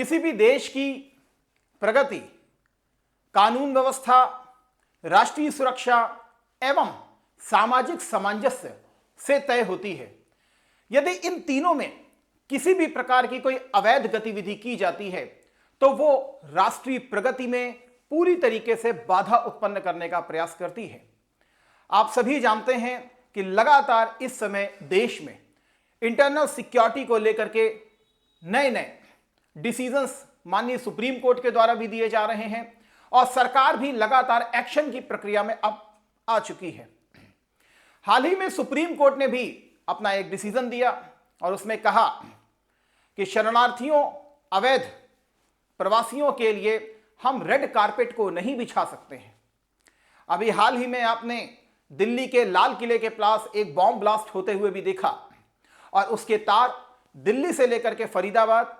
किसी भी देश की प्रगति कानून व्यवस्था, राष्ट्रीय सुरक्षा एवं सामाजिक सामंजस्य से तय होती है। यदि इन तीनों में किसी भी प्रकार की कोई अवैध गतिविधि की जाती है तो वो राष्ट्रीय प्रगति में पूरी तरीके से बाधा उत्पन्न करने का प्रयास करती है। आप सभी जानते हैं कि लगातार इस समय देश में इंटरनल सिक्योरिटी को लेकर के नए नए डिसीजंस माननीय सुप्रीम कोर्ट के द्वारा भी दिए जा रहे हैं और सरकार भी लगातार एक्शन की प्रक्रिया में अब आ चुकी है। हाल ही में सुप्रीम कोर्ट ने भी अपना एक डिसीजन दिया और उसमें कहा कि शरणार्थियों, अवैध प्रवासियों के लिए हम रेड कारपेट को नहीं बिछा सकते हैं। अभी हाल ही में आपने दिल्ली के लाल किले के पास एक बॉम्ब ब्लास्ट होते हुए भी देखा और उसके तार दिल्ली से लेकर के फरीदाबाद,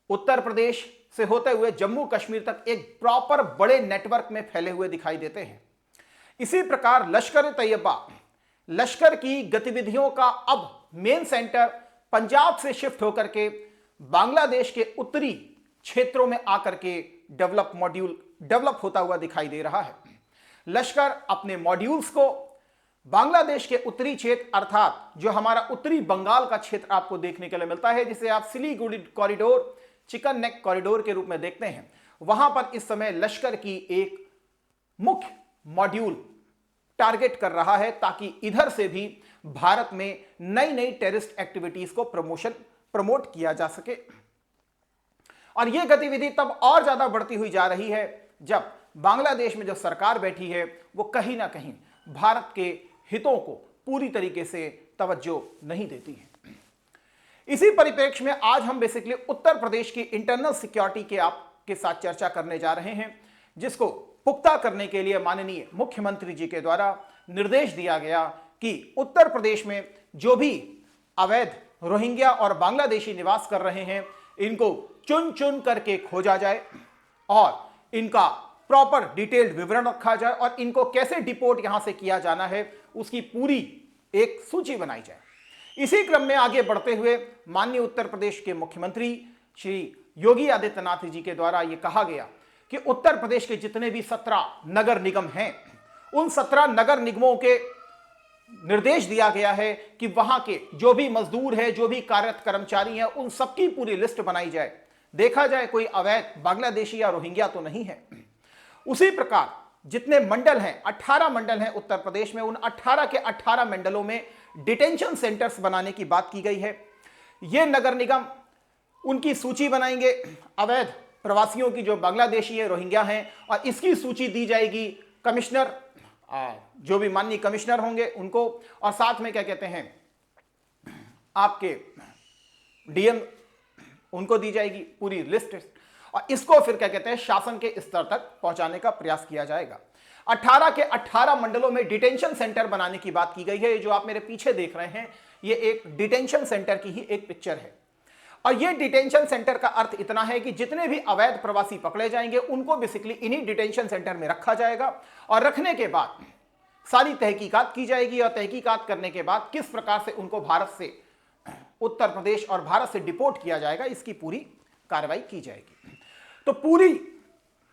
उत्तर प्रदेश से होते हुए जम्मू कश्मीर तक एक प्रॉपर बड़े नेटवर्क में फैले हुए दिखाई देते हैं। इसी प्रकार लश्कर-ए-तैयबा, लश्कर की गतिविधियों का अब मेन सेंटर पंजाब से शिफ्ट होकर के बांग्लादेश के उत्तरी क्षेत्रों में आकर के डेवलप होता हुआ दिखाई दे रहा है। लश्कर अपने मॉड्यूल्स को बांग्लादेश के उत्तरी क्षेत्र अर्थात जो हमारा उत्तरी बंगाल का क्षेत्र आपको देखने के लिए मिलता है, जिसे आप Siliguri corridor, chicken neck corridor के रूप में देखते हैं, वहां पर इस समय लश्कर की एक मुख्य मॉड्यूल टारगेट कर रहा है ताकि इधर से भी भारत में नई नई टेररिस्ट एक्टिविटीज को प्रमोट किया जा सके। और यह गतिविधि तब और ज्यादा बढ़ती हुई जा रही है जब बांग्लादेश में जो सरकार बैठी है वो कहीं ना कहीं भारत के हितों को पूरी तरीके से तवज्जो नहीं देती है। इसी परिप्रेक्ष्य में आज हम बेसिकली उत्तर प्रदेश की इंटरनल सिक्योरिटी के आपके साथ चर्चा करने जा रहे हैं, जिसको पुख्ता करने के लिए माननीय मुख्यमंत्री जी के द्वारा निर्देश दिया गया कि उत्तर प्रदेश में जो भी अवैध रोहिंग्या और बांग्लादेशी निवास कर रहे हैं, इनको चुन चुन करके खोजा जाए और इनका प्रॉपर डिटेल्ड विवरण रखा जाए और इनको कैसे डिपोर्ट यहां से किया जाना है उसकी पूरी एक सूची बनाई जाए। इसी क्रम में आगे बढ़ते हुए माननीय उत्तर प्रदेश के मुख्यमंत्री श्री योगी आदित्यनाथ जी के द्वारा यह कहा गया कि उत्तर प्रदेश के जितने भी 17 नगर निगम हैं, उन 17 नगर निगमों के निर्देश दिया गया है कि वहां के जो भी मजदूर है, जो भी कार्यरत कर्मचारी हैं, उन सबकी पूरी लिस्ट बनाई जाए, देखा जाए कोई अवैध बांग्लादेशी या रोहिंग्या तो नहीं है। उसी प्रकार जितने मंडल हैं, 18 मंडल हैं उत्तर प्रदेश में, उन 18 के 18 मंडलों में डिटेंशन सेंटर्स बनाने की बात की गई है। ये नगर निगम उनकी सूची बनाएंगे अवैध प्रवासियों की जो बांग्लादेशी है, रोहिंग्या हैं, और इसकी सूची दी जाएगी कमिश्नर, जो भी माननीय कमिश्नर होंगे उनको, और साथ में क्या कहते हैं आपके डीएम, उनको दी जाएगी पूरी लिस्ट और इसको फिर क्या कहते हैं शासन के स्तर तक पहुंचाने का प्रयास किया जाएगा। 18 के 18 मंडलों में डिटेंशन सेंटर बनाने की बात की गई है। जो आप मेरे पीछे देख रहे हैं ये एक डिटेंशन सेंटर की ही एक पिक्चर है और ये डिटेंशन सेंटर का अर्थ इतना है कि जितने भी अवैध प्रवासी पकड़े जाएंगे उनको बेसिकली इन्हीं डिटेंशन सेंटर में रखा जाएगा और रखने के बाद सारी तहकीकात की जाएगी और तहकीकात करने के बाद किस प्रकार से उनको भारत से, उत्तर प्रदेश और भारत से डिपोर्ट किया जाएगा, इसकी पूरी कार्रवाई की जाएगी। तो पूरी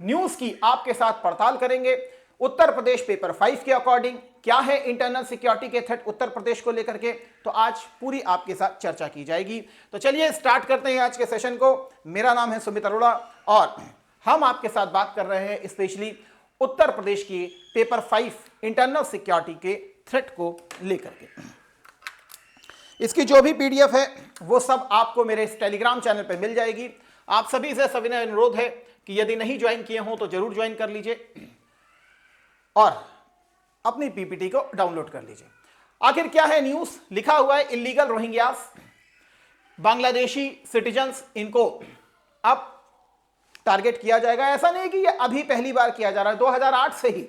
न्यूज की आपके साथ पड़ताल करेंगे। उत्तर प्रदेश पेपर 5 के अकॉर्डिंग क्या है इंटरनल सिक्योरिटी के थ्रेट उत्तर प्रदेश को लेकर के, तो आज पूरी आपके साथ चर्चा की जाएगी। तो चलिए स्टार्ट करते हैं आज के सेशन को। मेरा नाम है सुमित अरोड़ा और हम आपके साथ बात कर रहे हैं स्पेशली उत्तर प्रदेश की पेपर 5 इंटरनल सिक्योरिटी के थ्रेट को लेकर के। इसकी जो भी पीडीएफ है वो सब आपको मेरे इस टेलीग्राम चैनल पर मिल जाएगी। आप सभी से सविनय अनुरोध है कि यदि नहीं ज्वाइन किए हों तो जरूर ज्वाइन कर लीजिए और अपनी पीपीटी को डाउनलोड कर लीजिए। आखिर क्या है न्यूज, लिखा हुआ है इलीगल रोहिंग्यास, बांग्लादेशी सिटीजन्स, इनको अब टारगेट किया जाएगा। ऐसा नहीं कि ये अभी पहली बार किया जा रहा है, 2008 से ही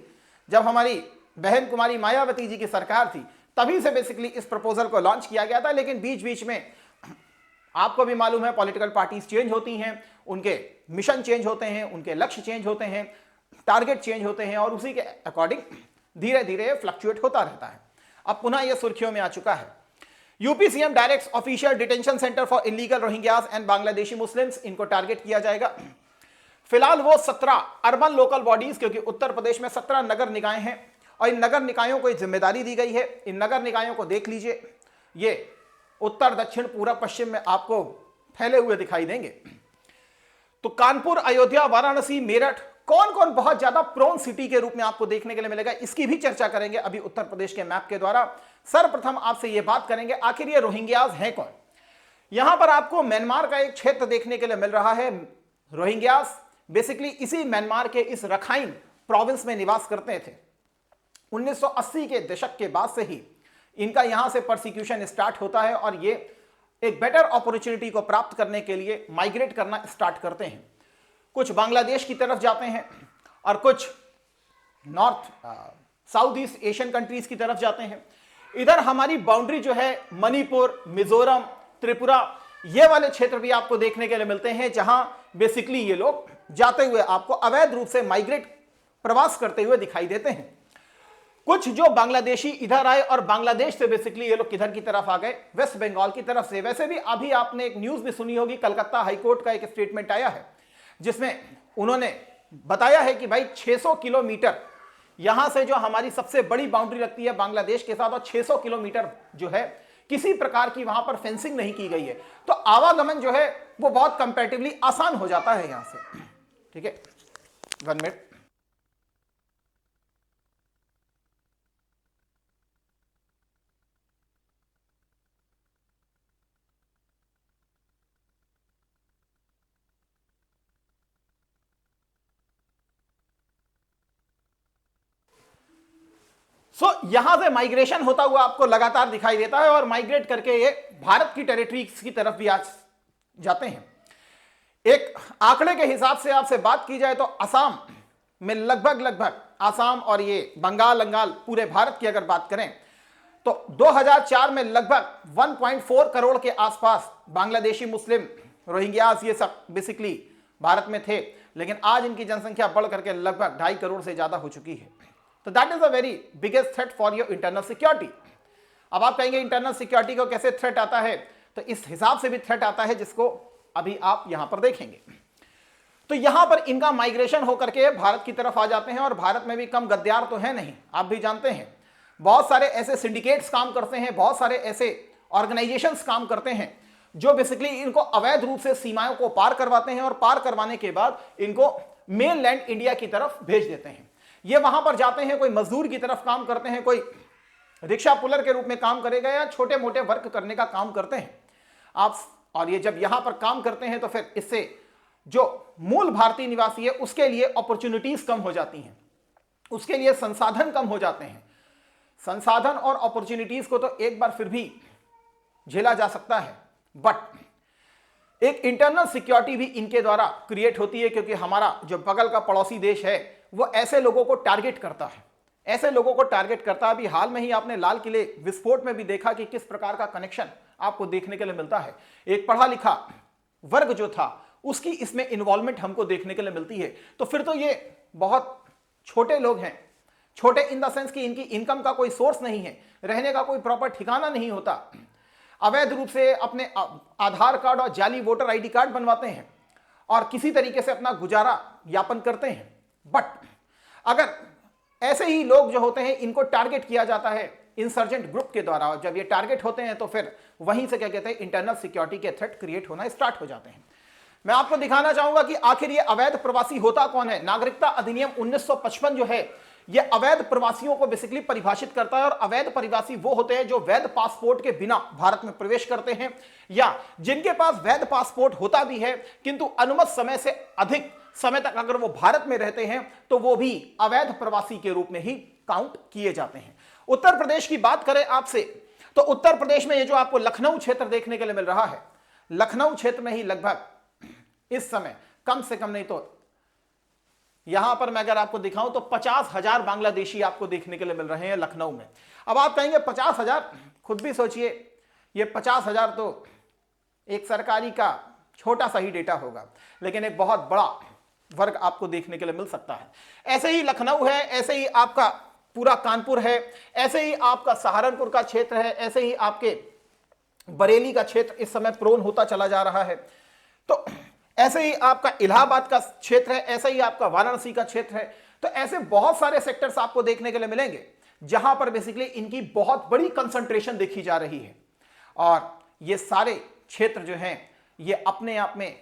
जब हमारी बहन कुमारी मायावती जी की सरकार थी तभी से बेसिकली इस प्रपोजल को लॉन्च किया गया था। लेकिन बीच बीच में आपको भी मालूम है पॉलिटिकल पार्टीज चेंज होती हैं, उनके मिशन चेंज होते हैं, उनके लक्ष्य चेंज होते हैं, टारगेट चेंज होते हैं और उसी के अकॉर्डिंग धीरे धीरे फ्लक्चुएट होता रहता है। अब पुनः यह सुर्खियों में आ चुका है। UP CM directs official detention centre for illegal Rohingyas and Bangladeshi Muslims, इनको टारगेट किया जाएगा। फिलहाल वो 17 अर्बन लोकल बॉडीज, क्योंकि उत्तर प्रदेश में 17 नगर निकाय हैं और इन नगर निकायों को एक जिम्मेदारी दी गई है। इन नगर निकायों को देख लीजिए, ये उत्तर दक्षिण पूर्व पश्चिम में आपको फैले हुए दिखाई देंगे। तो कानपुर, अयोध्या, वाराणसी, मेरठ, कौन कौन बहुत ज्यादा प्रोन सिटी के रूप में आपको देखने के लिए मिलेगा, इसकी भी चर्चा करेंगे अभी उत्तर प्रदेश के मैप के द्वारा। सर्वप्रथम आपसे यह बात करेंगे आखिर ये रोहिंग्यास हैं कौन। यहां पर आपको म्यांमार का एक क्षेत्र देखने के लिए मिल रहा है। रोहिंग्यास बेसिकली इसी म्यांमार के इस रखाइन प्रोविंस में निवास करते थे। 1980 के दशक के बाद से ही इनका यहां से परसिक्यूशन स्टार्ट होता है और ये एक बेटर अपॉर्चुनिटी को प्राप्त करने के लिए माइग्रेट करना स्टार्ट करते हैं। कुछ बांग्लादेश की तरफ जाते हैं और कुछ north south east Asian countries की तरफ जाते हैं। इधर हमारी बाउंड्री जो है मणिपुर, मिजोरम, त्रिपुरा, ये वाले क्षेत्र भी आपको देखने के लिए मिलते हैं, जहां बेसिकली ये लोग जाते हुए आपको अवैध रूप से माइग्रेट प्रवास करते हुए दिखाई देते हैं। कुछ जो बांग्लादेशी इधर आए और बांग्लादेश से बेसिकली ये लोग किधर की तरफ आ गए, वेस्ट बंगाल की तरफ से। वैसे भी अभी आपने एक न्यूज भी सुनी होगी, कलकत्ता हाईकोर्ट का एक स्टेटमेंट आया है जिसमें उन्होंने बताया है कि भाई 600 किलोमीटर यहां से जो हमारी सबसे बड़ी बाउंड्री लगती है बांग्लादेश के साथ, और 600 किलोमीटर जो है किसी प्रकार की वहां पर फेंसिंग नहीं की गई है, तो आवागमन जो है वो बहुत कंपैरेटिवली आसान हो जाता है यहां से। ठीक है, 1 मिनट। यहां से माइग्रेशन होता हुआ आपको लगातार दिखाई देता है और माइग्रेट करके ये भारत की टेरिटरी की तरफ भी आज जाते हैं। एक आंकड़े के हिसाब से आपसे बात की जाए तो असम में लगभग असम और ये बंगाल पूरे भारत की अगर बात करें तो 2004 में लगभग 1.4 करोड़ के आसपास बांग्लादेशी मुस्लिम, रोहिंग्यास ये सब बेसिकली भारत में थे, लेकिन आज इनकी जनसंख्या बढ़ करके लगभग 2.5 करोड़ से ज्यादा हो चुकी है। तो that is a very biggest threat for your internal security. अब आप कहेंगे इंटरनल सिक्योरिटी को कैसे थ्रेट आता है, तो इस हिसाब से भी थ्रेट आता है जिसको अभी आप यहां पर देखेंगे। तो यहां पर इनका माइग्रेशन होकर के भारत की तरफ आ जाते हैं और भारत में भी कम गद्दार तो है नहीं, आप भी जानते हैं। बहुत सारे ऐसे सिंडिकेट्स काम करते हैं, बहुत सारे ऐसे ऑर्गेनाइजेशंस काम करते हैं जो बेसिकली इनको अवैध रूप से सीमाओं को पार करवाते हैं और पार करवाने के बाद इनको मेन लैंड इंडिया की तरफ भेज देते हैं। ये वहां पर जाते हैं, कोई मजदूर की तरफ काम करते हैं, कोई रिक्शा पुलर के रूप में काम करेगा या छोटे मोटे वर्क करने का काम करते हैं आप। और ये जब यहां पर काम करते हैं तो फिर इससे जो मूल भारतीय निवासी है उसके लिए अपॉर्चुनिटीज कम हो जाती हैं, उसके लिए संसाधन कम हो जाते हैं। संसाधन और अपॉर्चुनिटीज को तो एक बार फिर भी झेला जा सकता है, बट एक इंटरनल सिक्योरिटी भी इनके द्वारा क्रिएट होती है, क्योंकि हमारा जो बगल का पड़ोसी देश है वो ऐसे लोगों को टारगेट करता है, ऐसे लोगों को टारगेट करता है। अभी हाल में ही आपने लाल किले विस्फोट में भी देखा कि किस प्रकार का कनेक्शन आपको देखने के लिए मिलता है। एक पढ़ा लिखा वर्ग जो था उसकी इसमें इन्वॉल्वमेंट हमको देखने के लिए मिलती है। तो फिर तो ये बहुत छोटे लोग हैं, छोटे इन द सेंस कि इनकी इनकम का कोई सोर्स नहीं है, रहने का कोई प्रॉपर ठिकाना नहीं होता, अवैध रूप से अपने आधार कार्ड और जाली वोटर आईडी कार्ड बनवाते हैं और किसी तरीके से अपना गुजारा यापन करते हैं। बट अगर ऐसे ही लोग जो होते हैं इनको टारगेट किया जाता है इंसर्जेंट ग्रुप के द्वारा, और जब ये टारगेट होते हैं तो फिर वहीं से क्या कहते हैं इंटरनल सिक्योरिटी के थ्रेट क्रिएट होना स्टार्ट हो जाते हैं। मैं आपको दिखाना चाहूंगा कि आखिर ये अवैध प्रवासी होता कौन है। नागरिकता अधिनियम 1955 जो है ये अवैध प्रवासियों को बेसिकली परिभाषित करता है, और अवैध प्रवासी वो होते हैं जो वैध पासपोर्ट के बिना भारत में प्रवेश करते हैं, या जिनके पास वैध पासपोर्ट होता भी है किंतु अनुमत समय से अधिक समय तक अगर वो भारत में रहते हैं तो वो भी अवैध प्रवासी के रूप में ही काउंट किए जाते हैं। उत्तर प्रदेश की बात करें आपसे तो उत्तर प्रदेश में ये जो आपको लखनऊ क्षेत्र देखने के लिए मिल रहा है, लखनऊ क्षेत्र में ही लगभग इस समय कम से कम नहीं तो यहां पर मैं अगर आपको दिखाऊं तो 50,000 बांग्लादेशी आपको देखने के लिए मिल रहे हैं लखनऊ में। अब आप कहेंगे 50,000, खुद भी सोचिए, ये 50,000 तो एक सरकारी का छोटा सा ही डेटा होगा, लेकिन एक बहुत बड़ा वर्ग आपको देखने के लिए मिल सकता है। ऐसे ही लखनऊ है, ऐसे ही आपका पूरा कानपुर है, ऐसे ही आपका सहारनपुर का क्षेत्र है, ऐसे ही आपके बरेली का क्षेत्र इस समय प्रोन होता चला जा रहा है। तो ऐसे ही आपका इलाहाबाद का क्षेत्र है, ऐसा ही आपका वाराणसी का क्षेत्र है। तो ऐसे बहुत सारे सेक्टर्स आपको देखने के लिए मिलेंगे जहां पर बेसिकली इनकी बहुत बड़ी कंसंट्रेशन देखी जा रही है। और ये सारे क्षेत्र जो हैं ये अपने आप में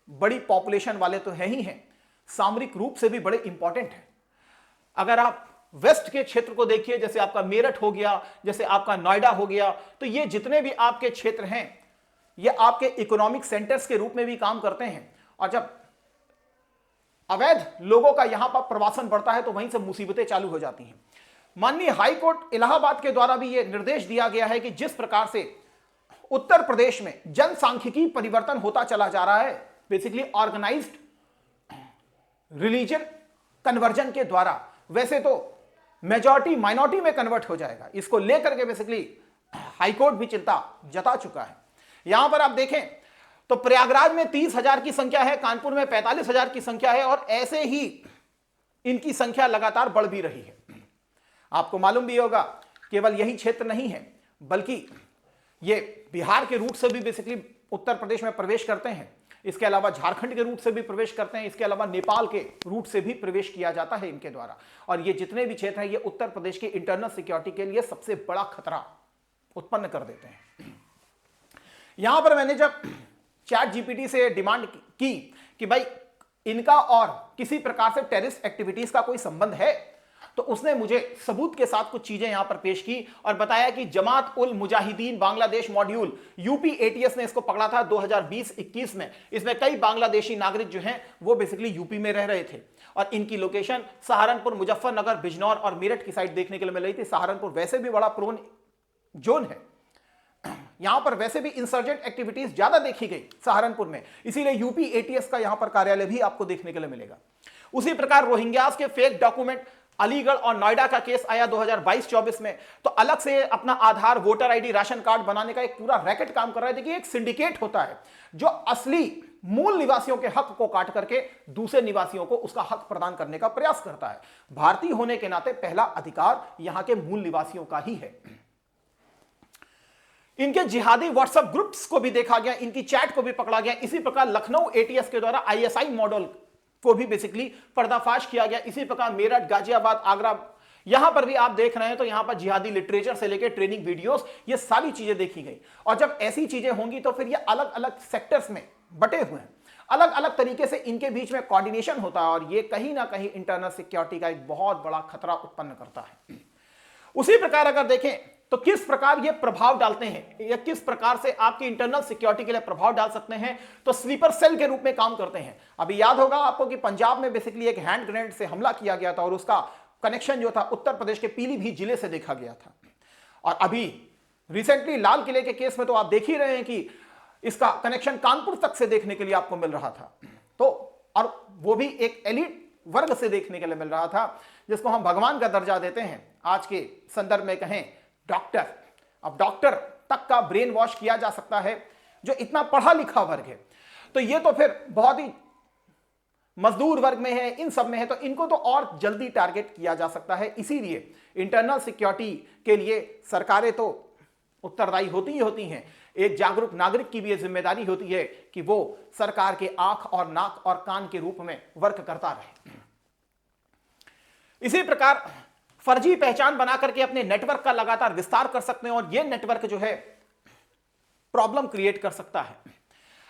बड़ी पॉपुलेशन वाले तो है ही हैं, सामरिक रूप से भी बड़े इंपॉर्टेंट हैं। अगर आप वेस्ट के क्षेत्र को देखिए, जैसे आपका मेरठ हो गया, जैसे आपका नोएडा हो गया, तो ये जितने भी आपके क्षेत्र हैं ये आपके इकोनॉमिक सेंटर्स के रूप में भी काम करते हैं। और जब अवैध लोगों का यहां पर प्रवासन बढ़ता है तो वहीं से मुसीबतें चालू हो जाती हैं। माननीय हाई कोर्ट इलाहाबाद के द्वारा भी यह निर्देश दिया गया है कि जिस प्रकार से उत्तर प्रदेश में जनसांख्यिकी परिवर्तन होता चला जा रहा है, बेसिकली ऑर्गेनाइज्ड रिलीजन कन्वर्जन के द्वारा, वैसे तो मेजॉरिटी माइनॉरिटी में कन्वर्ट हो जाएगा, इसको लेकर के बेसिकली हाईकोर्ट भी चिंता जता चुका है। यहां पर आप देखें तो प्रयागराज में 30,000 की संख्या है, कानपुर में 45,000 की संख्या है, और ऐसे ही इनकी संख्या लगातार बढ़ भी रही है। आपको मालूम भी होगा केवल यही क्षेत्र नहीं है, बल्कि ये बिहार के रूट से भी बेसिकली उत्तर प्रदेश में प्रवेश करते हैं, इसके अलावा झारखंड के रूट से भी प्रवेश करते हैं, इसके अलावा नेपाल के रूट से भी प्रवेश किया जाता है इनके द्वारा। और ये जितने भी क्षेत्र हैं ये उत्तर प्रदेश के इंटरनल सिक्योरिटी के लिए सबसे बड़ा खतरा उत्पन्न कर देते हैं। यहां पर मैंने जब चैट जीपीटी से डिमांड की कि भाई इनका और किसी प्रकार से टेररिस्ट एक्टिविटीज का कोई संबंध है, तो उसने मुझे सबूत के साथ कुछ चीजें यहां पर पेश की और बताया कि Jamaat ul Mujahideen Bangladesh module UP ATS ने इसको पकड़ा था 2020-21 में। इसमें कई बांग्लादेशी नागरिक जो हैं वो बेसिकली यूपी में रह रहे थे और इनकी लोकेशन सहारनपुर, मुजफ्फरनगर, बिजनौर और मेरठ की साइड देखने के लिए मिल रही थी। सहारनपुर वैसे भी बड़ा प्रोन जोन है, यहां पर वैसे भी इंसर्जेंट एक्टिविटीज ज्यादा देखी गई सहारनपुर में, इसीलिए यूपी एटीएस का यहां पर कार्यालय भी आपको देखने के लिए मिलेगा। उसी प्रकार रोहिंग्यास के फेक डॉक्यूमेंट अलीगढ़ और नोएडा का केस आया 2022-24 में, तो अलग से अपना आधार, वोटर आईडी, राशन कार्ड बनाने का एक पूरा रैकेट काम कर रहा है। देखिए एक सिंडिकेट होता है जो असली मूल निवासियों के हक को काट करके दूसरे निवासियों को उसका हक प्रदान करने का प्रयास करता है। भारतीय होने के नाते पहला अधिकार यहां के मूल निवासियों का ही है। इनके जिहादी व्हाट्सएप ग्रुप्स को भी देखा गया, इनकी चैट को भी पकड़ा गया। इसी प्रकार लखनऊ एटीएस के द्वारा आईएसआई मॉडल को भी बेसिकली पर्दाफाश किया गया। इसी प्रकार मेरठ, गाजियाबाद, आगरा, यहां पर भी आप देख रहे हैं तो यहां पर जिहादी लिटरेचर से लेकर ट्रेनिंग वीडियोस, ये सारी चीजें देखी गई। और जब ऐसी चीजें होंगी तो फिर ये अलग अलग सेक्टर्स में बटे हुए हैं, अलग अलग तरीके से इनके बीच में कोऑर्डिनेशन होता है और ये कहीं ना कहीं इंटरनल सिक्योरिटी का एक बहुत बड़ा खतरा उत्पन्न करता है। उसी प्रकार अगर देखें तो किस प्रकार ये प्रभाव डालते हैं या किस प्रकार से आपकी इंटरनल सिक्योरिटी के लिए प्रभाव डाल सकते हैं, तो स्लीपर सेल के रूप में काम करते हैं। अभी याद होगा आपको कि पंजाब में बेसिकली एक हैंड ग्रेनेड से हमला किया गया था और उसका कनेक्शन जो था उत्तर प्रदेश के पीलीभीत जिले से देखा गया था। और अभी रिसेंटली लाल किले के केस में तो आप देख ही रहे हैं कि इसका कनेक्शन कानपुर तक से देखने के लिए आपको मिल रहा था। तो और वो भी एक एलिट वर्ग से देखने के लिए मिल रहा था, जिसको हम भगवान का दर्जा देते हैं, आज के संदर्भ में कहें डॉक्टर। अब डॉक्टर तक का ब्रेन वॉश किया जा सकता है जो इतना पढ़ा लिखा वर्ग है, तो ये तो फिर बहुत ही मजदूर वर्ग में है, इन सब में है, तो इनको तो और जल्दी टारगेट किया जा सकता है। इसीलिए इंटरनल सिक्योरिटी के लिए सरकारें तो उत्तरदायी होती ही होती हैं। एक जागरूक नागरिक की भी यह जिम्मेदारी होती है कि वो सरकार के आंख और नाक और कान के रूप में वर्क करता रहे। इसी प्रकार फर्जी पहचान बना करके अपने नेटवर्क का लगातार विस्तार कर सकते हैं और यह नेटवर्क जो है प्रॉब्लम क्रिएट कर सकता है।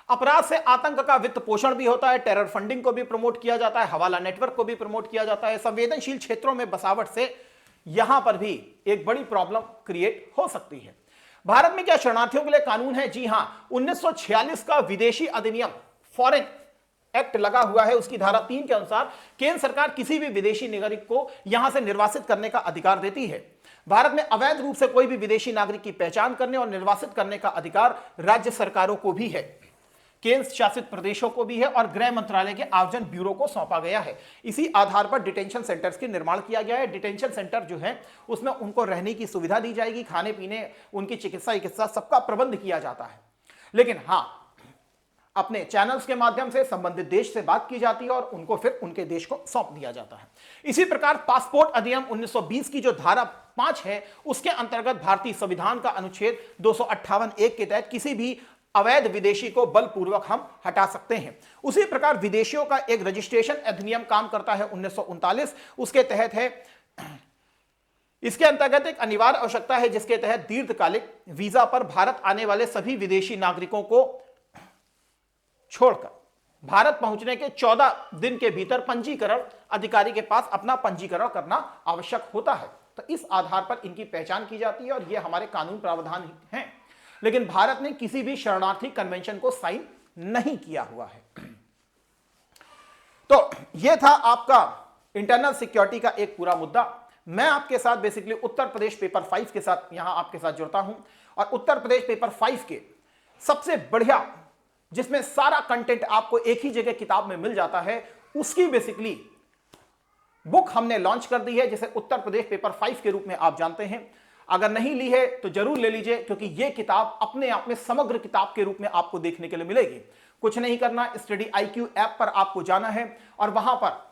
अपराध से आतंक का वित्त पोषण भी होता है, टेरर फंडिंग को भी प्रमोट किया जाता है, हवाला नेटवर्क को भी प्रमोट किया जाता है। संवेदनशील क्षेत्रों में बसावट से यहां पर भी एक बड़ी प्रॉब्लम क्रिएट हो सकती है। भारत में क्या शरणार्थियों के लिए कानून है? जी हां, 1946 का विदेशी अधिनियम फॉरेन एक्ट लगा हुआ है। उसकी धारा 3 के अनुसार केंद्र सरकार किसी भी विदेशी नागरिक को यहां से निर्वासित करने का अधिकार देती है। भारत में अवैध रूप से कोई भी विदेशी नागरिक की पहचान करने और निर्वासित करने का अधिकार राज्य सरकारों को भी है, केंद्र शासित प्रदेशों को भी है और गृह मंत्रालय के आयोजन ब्यूरो को सौंपा गया है। इसी आधार पर डिटेंशन सेंटर्स के निर्माण किया गया है। डिटेंशन सेंटर जो है उसमें उनको रहने की सुविधा दी जाएगी, खाने पीने, उनकी चिकित्सा सबका प्रबंध किया जाता है। लेकिन हाँ, अपने चैनल्स के माध्यम से संबंधित देश से बात की जाती है और उनको फिर उनके देश को सौंप दिया जाता है। इसी प्रकार पासपोर्ट अधिनियम 1920 की जो धारा 5 है, उसके अंतर्गत भारतीय संविधान का अनुच्छेद 258(1) के तहत किसी भी अवैध विदेशी को बलपूर्वक हम हटा सकते हैं। उसी प्रकार विदेशियों का एक रजिस्ट्रेशन अधिनियम काम करता है 1939, उसके तहत है, इसके अंतर्गत एक अनिवार्य आवश्यकता है जिसके तहत दीर्घकालिक वीजा पर भारत आने वाले सभी विदेशी नागरिकों को छोड़कर भारत पहुंचने के 14 दिन के भीतर पंजीकरण अधिकारी के पास अपना पंजीकरण करना आवश्यक होता है। तो इस आधार पर इनकी पहचान की जाती है और यह हमारे कानून प्रावधान हैं। लेकिन भारत ने किसी भी शरणार्थी कन्वेंशन को साइन नहीं किया हुआ है। तो यह था आपका इंटरनल सिक्योरिटी का एक पूरा मुद्दा। मैं आपके साथ बेसिकली उत्तर प्रदेश पेपर 5 के साथ यहां आपके साथ जुड़ता हूं और उत्तर प्रदेश पेपर 5 के सबसे बढ़िया, जिसमें सारा कंटेंट आपको एक ही जगह किताब में मिल जाता है, उसकी बेसिकली बुक हमने लॉन्च कर दी है, जिसे उत्तर प्रदेश पेपर 5 के रूप में आप जानते हैं। अगर नहीं ली है तो जरूर ले लीजिए, क्योंकि यह किताब अपने आप में समग्र किताब के रूप में आपको देखने के लिए मिलेगी। कुछ नहीं करना, स्टडी IQ ऐप पर आपको जाना है और वहां पर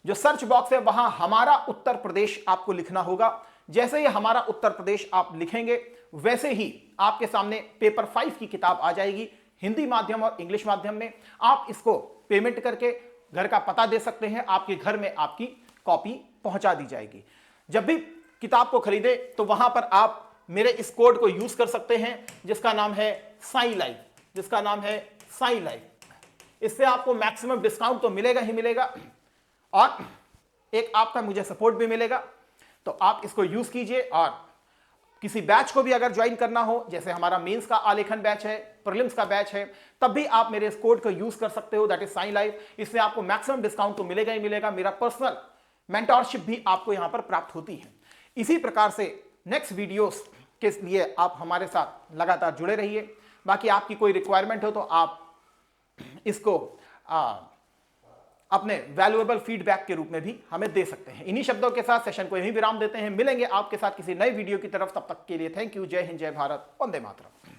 जो सर्च बॉक्स है वहां हमारा उत्तर प्रदेश आपको लिखना होगा। जैसे ही हमारा उत्तर प्रदेश आप लिखेंगे वैसे ही आपके सामने पेपर 5 की किताब आ जाएगी, हिंदी माध्यम और इंग्लिश माध्यम में। आप इसको पेमेंट करके घर का पता दे सकते हैं, आपके घर में आपकी कॉपी पहुंचा दी जाएगी। जब भी किताब को खरीदे तो वहां पर आप मेरे इस कोड को यूज कर सकते हैं जिसका नाम है साई लाइव, जिसका नाम है साई लाइव। इससे आपको मैक्सिमम डिस्काउंट तो मिलेगा ही मिलेगा और एक आपका मुझे सपोर्ट भी मिलेगा। तो आप इसको यूज कीजिए और किसी बैच को भी अगर ज्वाइन करना हो, जैसे हमारा मेंस का आलेखन बैच है, प्रीलिम्स का बैच है, तब भी आप मेरे इस कोड को यूज कर सकते हो, दैट इज साई लाइव। इससे आपको मैक्सिमम डिस्काउंट तो मिलेगा ही मिलेगा। मेरा पर्सनल मेंटोरशिप भी आपको यहां पर प्राप्त होती है। इसी प्रकार से नेक्स्ट वीडियोस के लिए आप हमारे साथ लगातार जुड़े रहिए। बाकी आपकी कोई रिक्वायरमेंट हो तो आप इसको अपने वैल्यूएबल फीडबैक के रूप में भी हमें दे सकते हैं। इन्हीं शब्दों के साथ सेशन को यहीं विराम देते हैं। मिलेंगे आपके साथ किसी नए वीडियो की तरफ, तब तक के लिए थैंक यू। जय हिंद, जय भारत, वंदे मातरम।